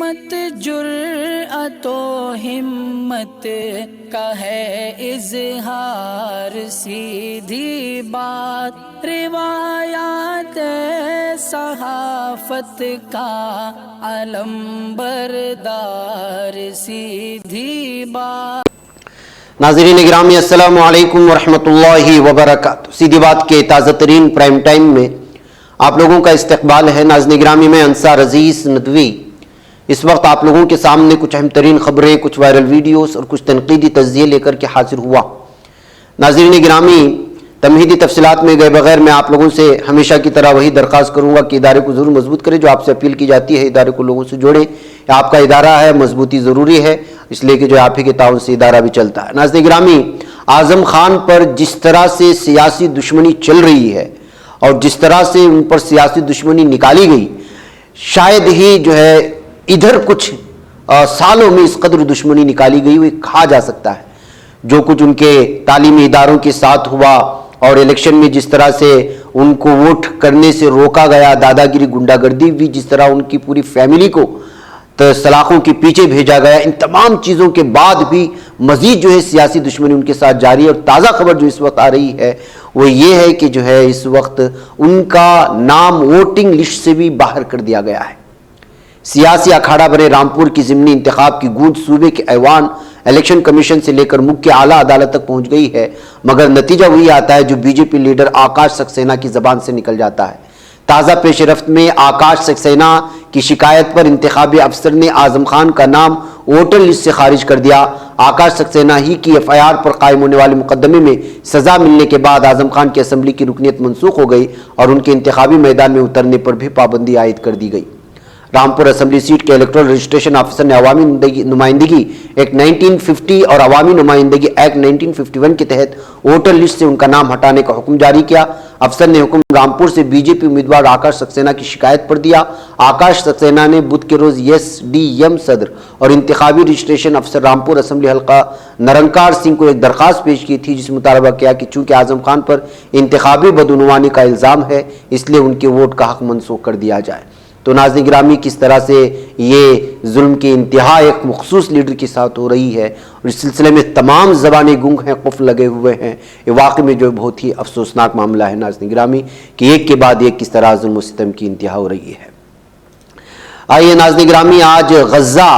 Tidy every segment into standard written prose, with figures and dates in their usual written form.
عظمت جرأت و ہمت کا ہے اظہار، سیدھی بات روایات صحافت کا علم بردار، سیدھی بات۔ ناظرین گرامی السلام علیکم ورحمۃ اللہ وبرکاتہ۔ سیدھی بات کے تازہ ترین پرائم ٹائم میں آپ لوگوں کا استقبال ہے۔ ناظرین گرامی میں انصار عزیز ندوی اس وقت آپ لوگوں کے سامنے کچھ اہم ترین خبریں، کچھ وائرل ویڈیوز اور کچھ تنقیدی تجزیے لے کر کے حاضر ہوا۔ ناظرین گرامی، تمہیدی تفصیلات میں گئے بغیر میں آپ لوگوں سے ہمیشہ کی طرح وہی درخواست کروں گا کہ ادارے کو ضرور مضبوط کریں، جو آپ سے اپیل کی جاتی ہے ادارے کو لوگوں سے جوڑیں۔ آپ کا ادارہ ہے، مضبوطی ضروری ہے، اس لیے کہ جو آپ ہی کے تعاون سے ادارہ بھی چلتا ہے۔ ناظرین گرامی، اعظم خان پر جس طرح سے سیاسی دشمنی چل رہی ہے اور جس طرح سے ان پر سیاسی دشمنی نکالی گئی، شاید ہی جو ہے ادھر کچھ سالوں میں اس قدر دشمنی نکالی گئی ہوئی کہا جا سکتا ہے۔ جو کچھ ان کے تعلیمی اداروں کے ساتھ ہوا اور الیکشن میں جس طرح سے ان کو ووٹ کرنے سے روکا گیا، دادا گیری گنڈا گردی بھی جس طرح ان کی پوری فیملی کو سلاخوں کے پیچھے بھیجا گیا، ان تمام چیزوں کے بعد بھی مزید جو ہے سیاسی دشمنی ان کے ساتھ جاری ہے۔ اور تازہ خبر جو اس وقت آ رہی ہے وہ یہ ہے کہ جو ہے اس وقت ان کا نام ووٹنگ لسٹ سے بھی باہر کر دیا گیا ہے۔ سیاسی اکھاڑا بنے رامپور کی ضمنی انتخاب کی گونج صوبے کے ایوان، الیکشن کمیشن سے لے کر مکھ اعلیٰ عدالت تک پہنچ گئی ہے، مگر نتیجہ وہی آتا ہے جو B J P leader Aakash Saxena کی زبان سے نکل جاتا ہے۔ تازہ پیش رفت میں آکاش سکسینہ کی شکایت پر انتخابی افسر نے اعظم خان کا نام ووٹر لسٹ سے خارج کر دیا۔ آکاش سکسینہ ہی کی ایف آئی آر پر قائم ہونے والے مقدمے میں سزا ملنے کے بعد اعظم خان کی اسمبلی کی رکنیت منسوخ ہو گئی اور ان کے انتخابی میدان میں اترنے پر بھی پابندی عائد کر دی گئی۔ رامپور اسمبلی سیٹ کے الیکٹورل رجسٹریشن آفیسر نے عوامی نمائندگی ایکٹ 1950 اور عوامی نمائندگی ایکٹ 1951 کے تحت ووٹر لسٹ سے ان کا نام ہٹانے کا حکم جاری کیا۔ افسر نے حکم رامپور سے بی جے پی امیدوار آکاش سکسینہ کی شکایت پر دیا۔ آکاش سکسینہ نے بدھ کے روز ایس ڈی ایم صدر اور انتخابی رجسٹریشن افسر رامپور اسمبلی حلقہ نرنکار سنگھ کو ایک درخواست پیش کی تھی، جس میں مطالبہ کیا کہ چونکہ اعظم خان پر انتخابی بدعنوانی کا الزام ہے، اس لیے ان کے ووٹ کا حق منسوخ کر دیا جائے۔ تو ناظرین گرامی، کس طرح سے یہ ظلم کی انتہا ایک مخصوص لیڈر کے ساتھ ہو رہی ہے اور اس سلسلے میں تمام زبانیں گنگ ہیں، قفل لگے ہوئے ہیں۔ یہ واقعی میں جو بہت ہی افسوسناک معاملہ ہے ناظرین گرامی کہ ایک کے بعد ایک کس طرح ظلم و ستم کی انتہا ہو رہی ہے۔ آئیے ناظرین گرامی، آج غزہ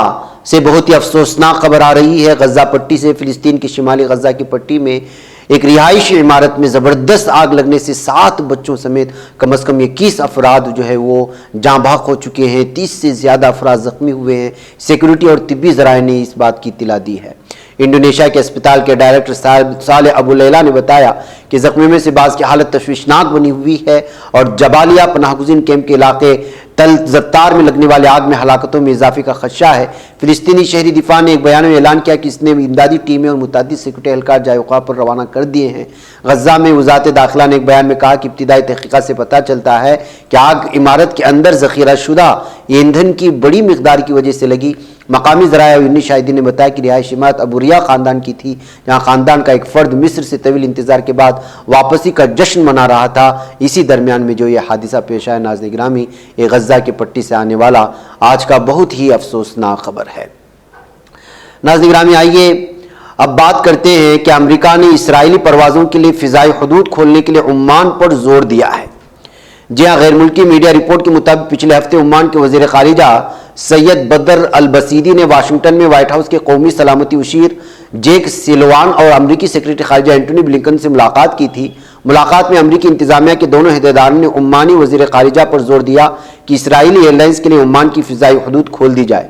سے بہت ہی افسوسناک خبر آ رہی ہے۔ غزہ پٹی سے، فلسطین کی شمالی غزہ کی پٹی میں ایک رہائشی عمارت میں زبردست آگ لگنے سے 7 بچوں سمیت کم از کم 21 افراد جو ہے وہ جاں بحق ہو چکے ہیں، 30 سے زیادہ افراد زخمی ہوئے ہیں۔ سیکورٹی اور طبی ذرائع نے اس بات کی اطلاع دی ہے۔ انڈونیشیا کے اسپتال کے ڈائریکٹر صالح ابو لیلا نے بتایا کہ زخمیوں میں سے بعض کی حالت تشویشناک بنی ہوئی ہے اور جبالیہ پناہ گزین کیمپ کے علاقے تل زتار میں لگنے والے آگ میں ہلاکتوں میں اضافے کا خدشہ ہے۔ فلسطینی شہری دفاع نے ایک بیان میں اعلان کیا کہ اس نے امدادی ٹیمیں اور متعدد سیکورٹی اہلکار جائے وقوع پر روانہ کر دیے ہیں۔ غزہ میں وزارت داخلہ نے ایک بیان میں کہا کہ ابتدائی تحقیقات سے پتہ چلتا ہے کہ آگ عمارت کے اندر ذخیرہ شدہ ایندھن کی بڑی مقدار کی وجہ سے لگی۔ مقامی ذرائع اور یوننی شاہدین نے بتایا کہ رہائشی عمارت ابوریا خاندان کی تھی، جہاں خاندان کا ایک فرد مصر سے طویل انتظار کے بعد واپسی کا جشن منا رہا تھا۔ اسی درمیان میں جو یہ حادثہ پیش آیا ناظرین گرامی، یہ غزہ کی پٹی سے آنے والا آج کا بہت ہی افسوسناک خبر ہے۔ ناظرین گرامی، آئیے اب بات کرتے ہیں کہ امریکہ نے اسرائیلی پروازوں کے لیے فضائی حدود کھولنے کے لیے عمان پر زور دیا ہے۔ جی ہاں، غیر ملکی میڈیا رپورٹ کے مطابق پچھلے ہفتے عمان کے وزیر خارجہ سید بدر البسیدی نے واشنگٹن میں وائٹ ہاؤس کے قومی سلامتی مشیر جیک سلوان اور امریکی سیکرٹری خارجہ اینٹونی بلنکن سے ملاقات کی تھی۔ ملاقات میں امریکی انتظامیہ کے دونوں عہدیداروں نے عمانی وزیر خارجہ پر زور دیا کہ اسرائیلی ایئر لائنز کے لیے عمان کی فضائی حدود کھول دی جائے۔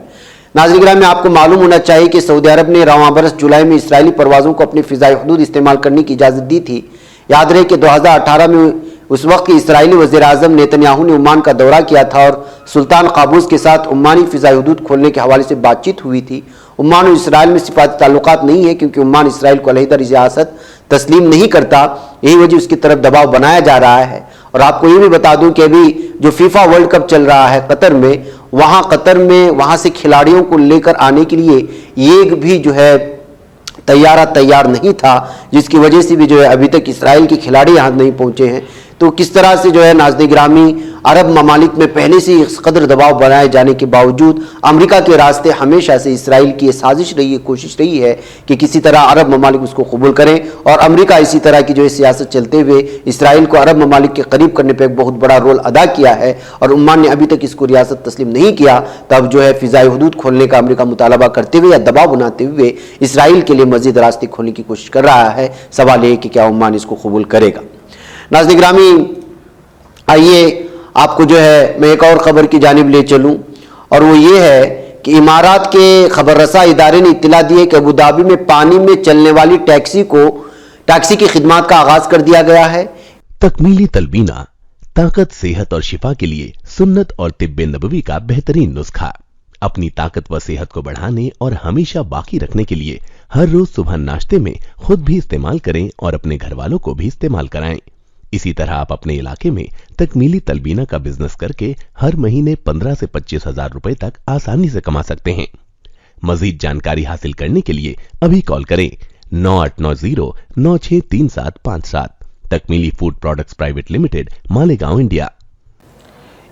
ناظرین گرامی، آپ کو معلوم ہونا چاہیے کہ سعودی عرب نے رواں برس جولائی میں اسرائیلی پروازوں کو اپنی فضائی حدود استعمال کرنے کی اجازت دی تھی۔ یاد رہے کہ 2018 میں اس وقت کے اسرائیلی وزیر اعظم نیتنیاہو نے عمان کا دورہ کیا تھا اور سلطان قابوس کے ساتھ عمانی فضائی حدود کھولنے کے حوالے سے بات چیت ہوئی تھی۔ عمان اور اسرائیل میں سفارتی تعلقات نہیں ہیں کیونکہ عمان اسرائیل کو علیحدہ ریاست تسلیم نہیں کرتا، یہی وجہ اس کی طرف دباؤ بنایا جا رہا ہے۔ اور آپ کو یہ بھی بتا دوں کہ ابھی جو فیفا ورلڈ کپ چل رہا ہے قطر میں، وہاں سے کھلاڑیوں کو لے کر آنے کے لیے ایک بھی جو ہے طیارہ تیار نہیں تھا، جس کی وجہ سے بھی جو ہے ابھی تک اسرائیل کے کھلاڑی یہاں نہیں پہنچے ہیں۔ تو کس طرح سے جو ہے ناظرین گرامی عرب ممالک میں پہلے سے اس قدر دباؤ بنائے جانے کے باوجود امریکہ کے راستے ہمیشہ سے اسرائیل کی یہ سازش رہی ہے، کوشش رہی ہے کہ کسی طرح عرب ممالک اس کو قبول کریں، اور امریکہ اسی طرح کی جو ہے سیاست چلتے ہوئے اسرائیل کو عرب ممالک کے قریب کرنے پہ ایک بہت بڑا رول ادا کیا ہے، اور عمان نے ابھی تک اس کو ریاست تسلیم نہیں کیا۔ تب جو ہے فضائی حدود کھولنے کا امریکہ مطالبہ کرتے ہوئے یا دباؤ بناتے ہوئے اسرائیل کے لیے مزید راستے کھولنے کی کوشش کر رہا ہے۔ سوال یہ کہ کیا عمان اس کو قبول کرے گا؟ ناظرین گرامی، آئیے آپ کو جو ہے میں ایک اور خبر کی جانب لے چلوں، اور وہ یہ ہے کہ امارات کے خبر رساں ادارے نے اطلاع دی ہے کہ ابوظہبی میں پانی میں چلنے والی ٹیکسی کی خدمات کا آغاز کر دیا گیا ہے۔ تکمیلی تلبینہ طاقت، صحت اور شفا کے لیے سنت اور طب نبوی کا بہترین نسخہ۔ اپنی طاقت و صحت کو بڑھانے اور ہمیشہ باقی رکھنے کے لیے ہر روز صبح ناشتے میں خود بھی استعمال کریں اور اپنے گھر والوں کو بھی استعمال کرائیں۔ اسی طرح آپ اپنے علاقے میں تکمیلی تلبینہ کا بزنس کر کے ہر مہینے 15 سے 25 ہزار روپے تک آسانی سے کما سکتے ہیں۔ مزید جانکاری حاصل کرنے کے لیے ابھی کال کریں 9890963757۔ تکمیلی food products private limited, Malegaon, India.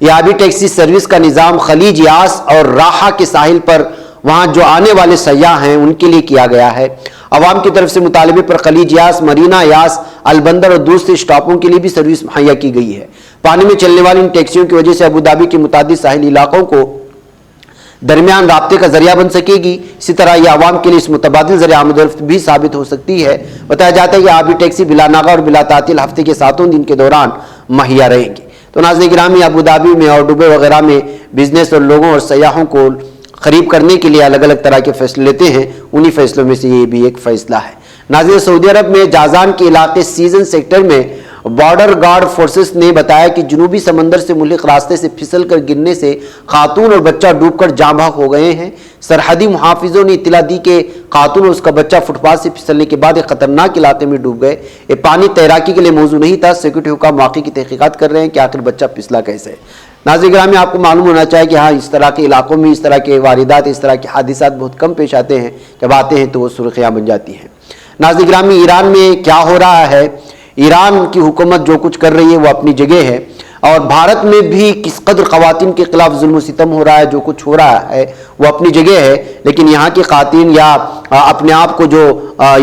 یہ آبی ٹیکسی سروس کا نظام خلیج یاس اور راحہ کے ساحل پر وہاں جو آنے والے سیاح ہیں ان کے لیے کیا گیا ہے۔ عوام کی طرف سے مطالبے پر خلیج یاس، مرینا یاس، البندر اور دوسرے اسٹاپوں کے لیے بھی سروس مہیا کی گئی ہے۔ پانی میں چلنے والی ان ٹیکسیوں کی وجہ سے ابوظہبی کے متعدد ساحلی علاقوں کو درمیان رابطے کا ذریعہ بن سکے گی۔ اسی طرح یہ عوام کے لیے اس متبادل ذریعہ آمد و رفت بھی ثابت ہو سکتی ہے۔ بتایا جاتا ہے کہ آبی ٹیکسی بلا ناغہ اور بلا تعطیل ہفتے کے 7 دن کے دوران مہیا رہیں گی۔ تو ناظرین گرامی، ابوظہبی میں اور دبئی وغیرہ میں بزنس اور لوگوں اور سیاحوں کو قریب کرنے کے لیے الگ الگ طرح کے فیصلے لیتے ہیں، انہی فیصلوں میں سے یہ بھی ایک فیصلہ ہے۔ ناظرین، سعودی عرب میں جازان کے علاقے سیزن سیکٹر میں بارڈر گارڈ فورسز نے بتایا کہ جنوبی سمندر سے ملحق راستے سے پھسل کر گرنے سے خاتون اور بچہ ڈوب کر جاں بحق ہو گئے ہیں۔ سرحدی محافظوں نے اطلاع دی کہ خاتون اور اس کا بچہ فٹ پاتھ سے پھسلنے کے بعد ایک خطرناک علاقے میں ڈوب گئے۔ یہ پانی تیراکی کے لیے موزوں نہیں تھا۔ سیکورٹی حکام واقعے کی تحقیقات کر رہے ہیں کہ آخر بچہ پھسلا کیسے۔ ناظرین گرامی، آپ کو معلوم ہونا چاہیے کہ ہاں اس طرح کے علاقوں میں اس طرح کے واردات، اس طرح کے حادثات بہت کم پیش آتے ہیں، جب آتے ہیں تو وہ سرخیاں بن جاتی ہیں۔ ناظرین گرامی، ایران میں کیا ہو رہا ہے؟ ایران کی حکومت جو کچھ کر رہی ہے وہ اپنی جگہ ہے، اور بھارت میں بھی کس قدر خواتین کے خلاف ظلم و ستم ہو رہا ہے، جو کچھ ہو رہا ہے وہ اپنی جگہ ہے۔ لیکن یہاں کی خواتین یا اپنے آپ کو جو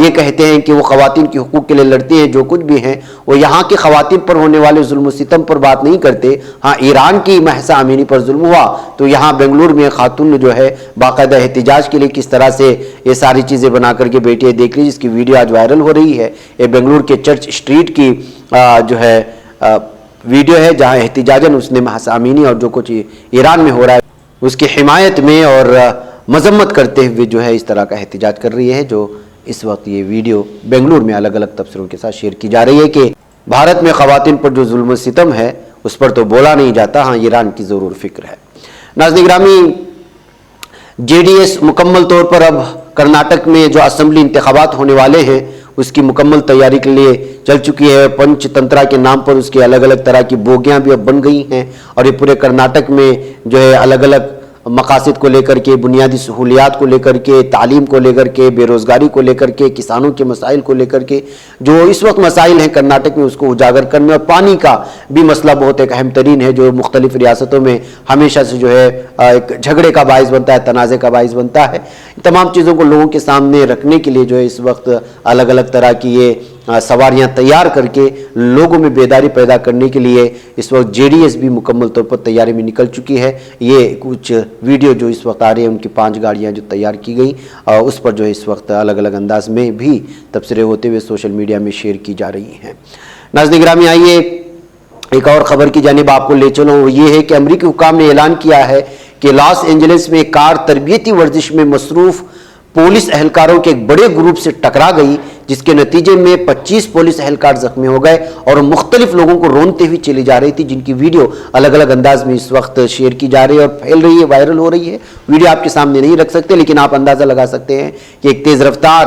یہ کہتے ہیں کہ وہ خواتین کے حقوق کے لیے لڑتے ہیں، جو کچھ بھی ہیں، وہ یہاں کی خواتین پر ہونے والے ظلم و ستم پر بات نہیں کرتے۔ ہاں، ایران کی مہسا امینی پر ظلم ہوا تو یہاں بنگلور میں خاتون نے جو ہے باقاعدہ احتجاج کے لیے کس طرح سے یہ ساری چیزیں بنا کر کے بیٹی ہے، دیکھ لیجیے، جس کی ویڈیو آج وائرل ہو رہی ہے۔ یہ بنگلور کے چرچ اسٹریٹ کی جو ہے ویڈیو ہے، جہاں احتجاجاً اس نے مہسا امینی اور جو کچھ ایران میں ہو رہا ہے اس کی حمایت میں اور مذمت کرتے ہوئے جو ہے اس طرح کا احتجاج کر رہی ہے، جو اس وقت یہ ویڈیو بنگلور میں الگ الگ تبصروں کے ساتھ شیئر کی جا رہی ہے کہ بھارت میں خواتین پر جو ظلم و ستم ہے اس پر تو بولا نہیں جاتا، ہاں ایران کی ضرور فکر ہے۔ ناظرین گرامی، جے ڈی ایس مکمل طور پر اب کرناٹک میں جو اسمبلی انتخابات ہونے والے ہیں اس کی مکمل تیاری کے لیے چل چکی ہے۔ پنچ تنترا کے نام پر اس کے الگ الگ طرح کی بوگیاں بھی اب بن گئی ہیں، اور یہ پورے کرناٹک میں جو ہے الگ الگ مقاصد کو لے کر کے، بنیادی سہولیات کو لے کر کے، تعلیم کو لے کر کے، بے روزگاری کو لے کر کے، کسانوں کے مسائل کو لے کر کے، جو اس وقت مسائل ہیں کرناٹک میں اس کو اجاگر کرنے، اور پانی کا بھی مسئلہ بہت ایک اہم ترین ہے جو مختلف ریاستوں میں ہمیشہ سے جو ہے ایک جھگڑے کا باعث بنتا ہے، تنازع کا باعث بنتا ہے۔ تمام چیزوں کو لوگوں کے سامنے رکھنے کے لیے جو ہے اس وقت الگ الگ طرح کی یہ سواریاں تیار کر کے لوگوں میں بیداری پیدا کرنے کے لیے اس وقت جے ڈی ایس بھی مکمل طور پر تیاری میں نکل چکی ہے۔ یہ کچھ ویڈیو جو اس وقت آ رہی ہیں ان کی 5 گاڑیاں جو تیار کی گئی، اس پر جو ہے اس وقت الگ الگ انداز میں بھی تبصرے ہوتے ہوئے سوشل میڈیا میں شیئر کی جا رہی ہیں۔ ناظرین گرامی، آئیے ایک اور خبر کی جانب آپ کو لے چلوں، وہ یہ ہے کہ امریکی حکام نے اعلان کیا ہے کہ لاس اینجلس میں ایک کار تربیتی ورزش میں مصروف پولیس اہلکاروں کے ایک بڑے گروپ سے ٹکرا گئی، جس کے نتیجے میں 25 پولیس اہلکار زخمی ہو گئے اور مختلف لوگوں کو رونتے ہوئے چلی جا رہی تھی، جن کی ویڈیو الگ الگ انداز میں اس وقت شیئر کی جا رہی ہے اور پھیل رہی ہے، وائرل ہو رہی ہے۔ ویڈیو آپ کے سامنے نہیں رکھ سکتے، لیکن آپ اندازہ لگا سکتے ہیں کہ ایک تیز رفتار